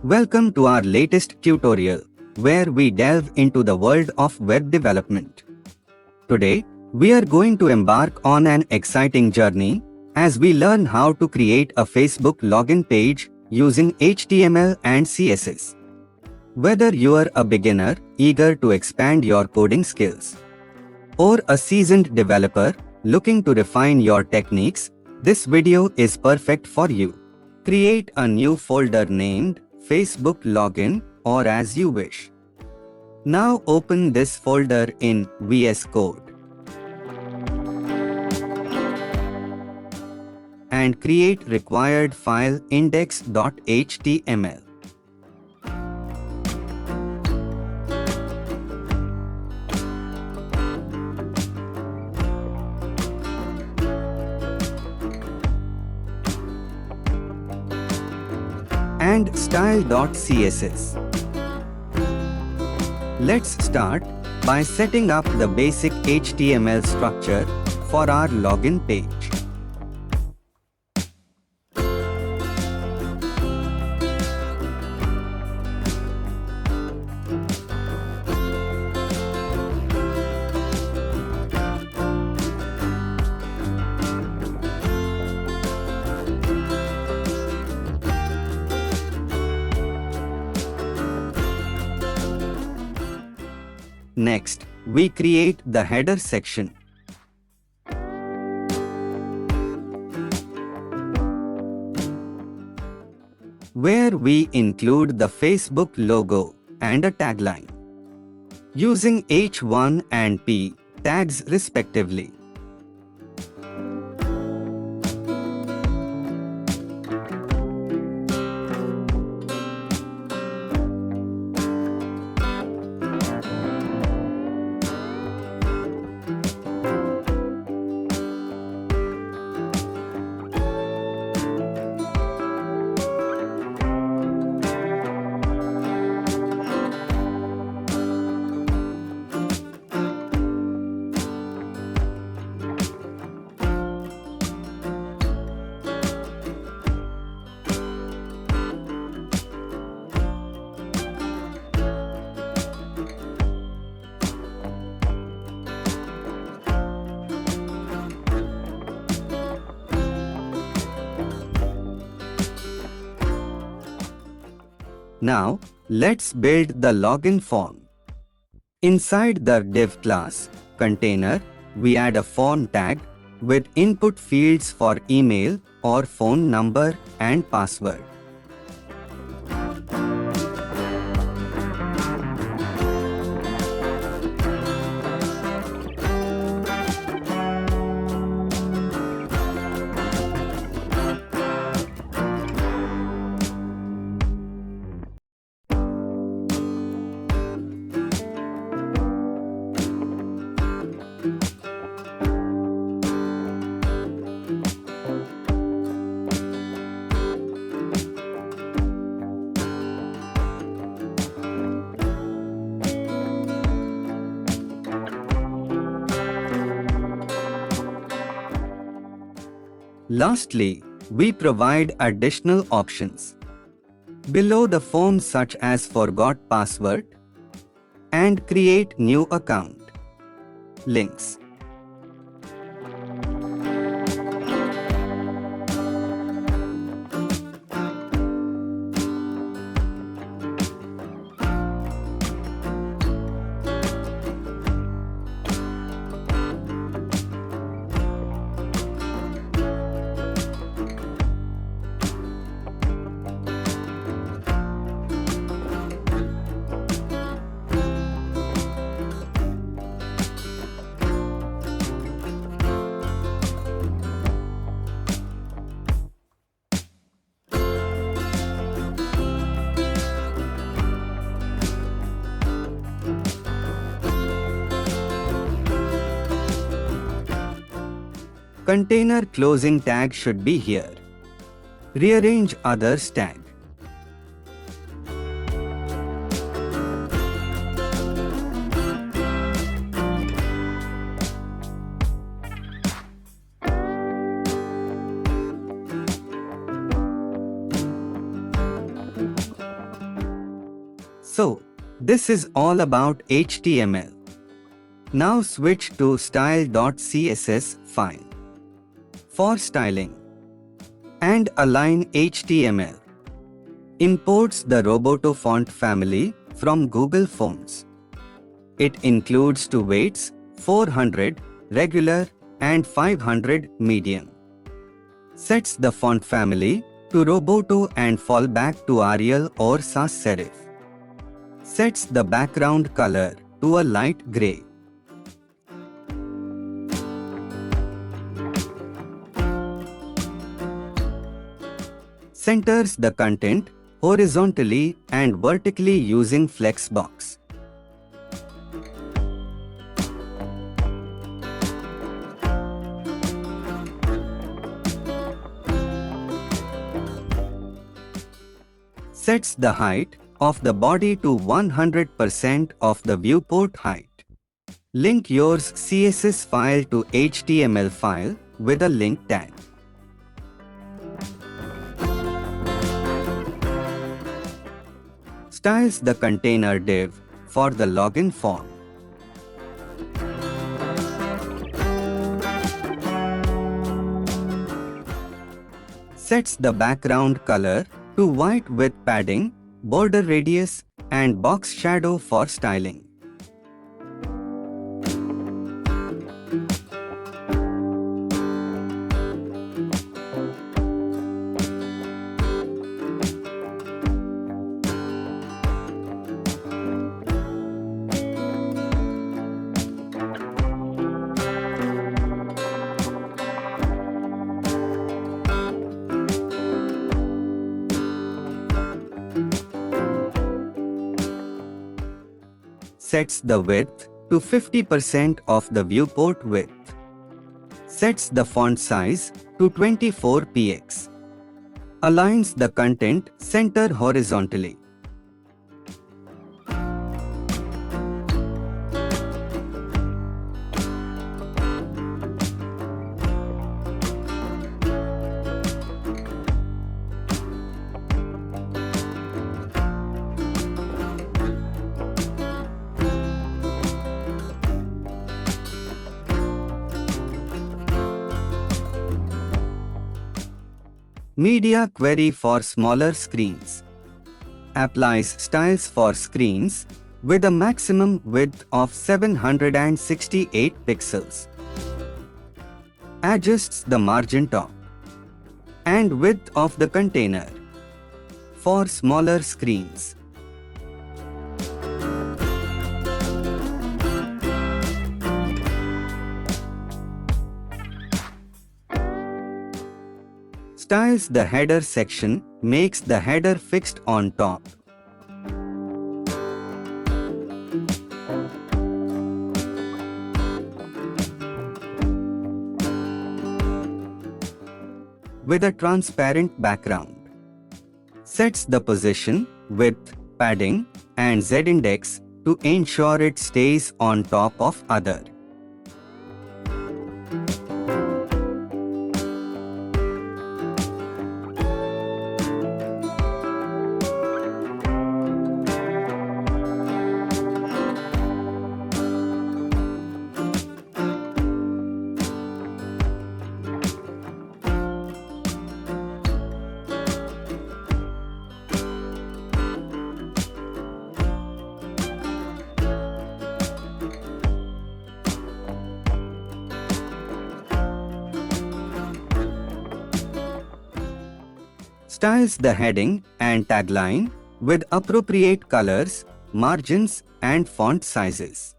Welcome to our latest tutorial, where we delve into the world of web development. Today, we are going to embark on an exciting journey as we learn how to create a Facebook login page using HTML and CSS. Whether you are a beginner eager to expand your coding skills or a seasoned developer looking to refine your techniques, this video is perfect for you. Create a new folder named Facebook Login or as you wish. Now open this folder in VS Code and create required file index.html. And style.css. Let's start by setting up the basic HTML structure for our login page. Next, we create the header section. Where we include the Facebook logo and a tagline, using H1 and P tags respectively. Now, let's build the login form. Inside the div class container, we add a form tag with input fields for email or phone number and password. Lastly, we provide additional options below the form such as forgot password and create new account links. Container closing tag should be here. Rearrange others tag. So, this is all about HTML. Now switch to style.css file. For styling and align HTML. Imports the Roboto font family from Google Fonts. It includes two weights, 400 regular and 500 medium. Sets the font family to Roboto and fallback to Arial or sans serif. Sets the background color to a light gray. Centers the content horizontally and vertically using Flexbox. Sets the height of the body to 100% of the viewport height. Link your CSS file to HTML file with a link tag. Styles the container div for the login form. Sets the background color to white with padding, border radius, and box shadow for styling. Sets the width to 50% of the viewport width. Sets the font size to 24px. Aligns the content center horizontally. Media query for smaller screens. Applies styles for screens with a maximum width of 768 pixels. Adjusts the margin top and width of the container for smaller screens. Styles the header section, makes the header fixed on top. With a transparent background. Sets the position, width, padding, and z-index to ensure it stays on top of other. Styles the heading and tagline with appropriate colors, margins, and font sizes.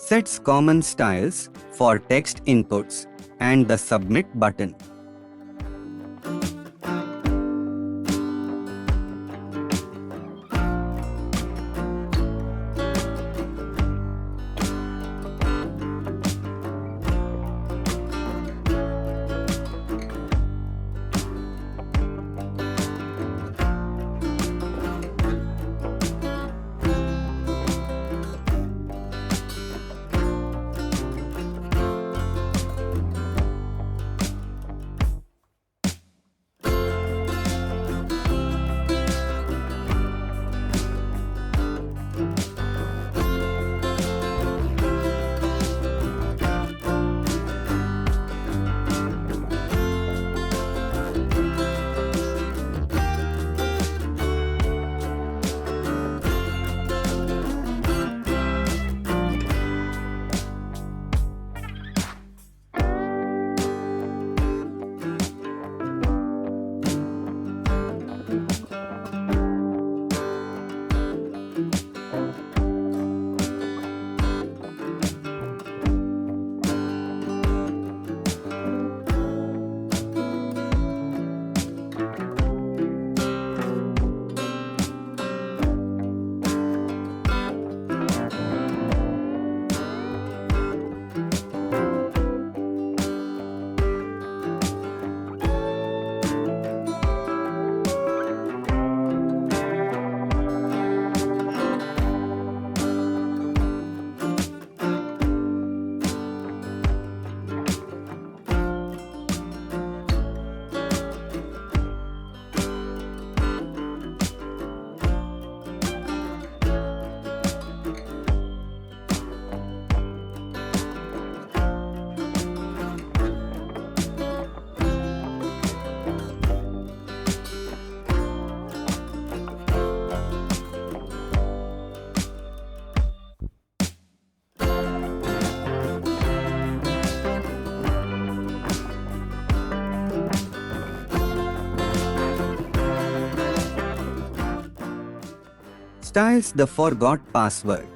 Sets common styles for text inputs and the submit button. Styles the forgot password.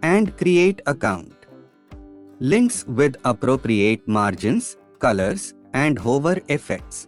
And create account. Links with appropriate margins, colors, and hover effects.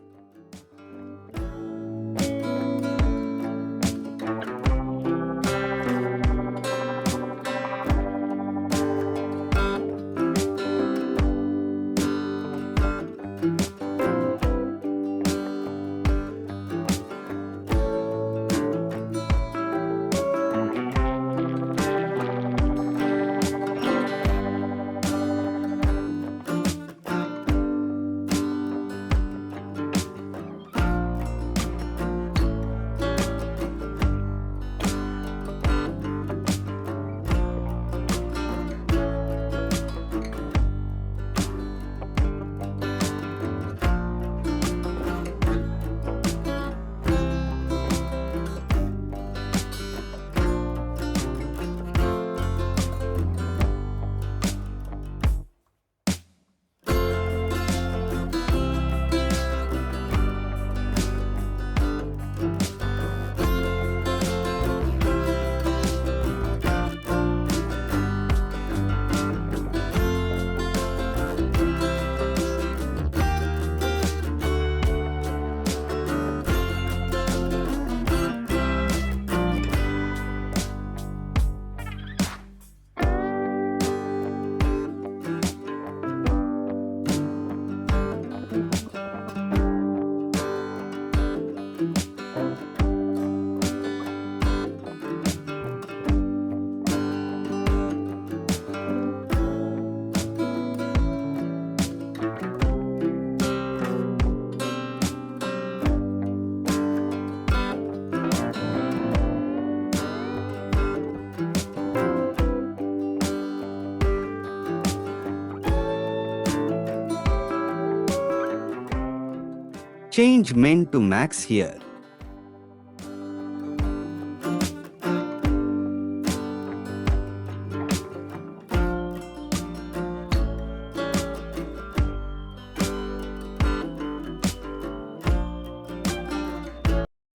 Change min to max here.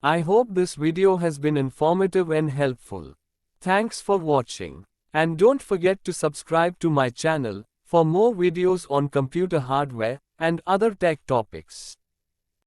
I hope this video has been informative and helpful. Thanks for watching. And don't forget to subscribe to my channel for more videos on computer hardware and other tech topics.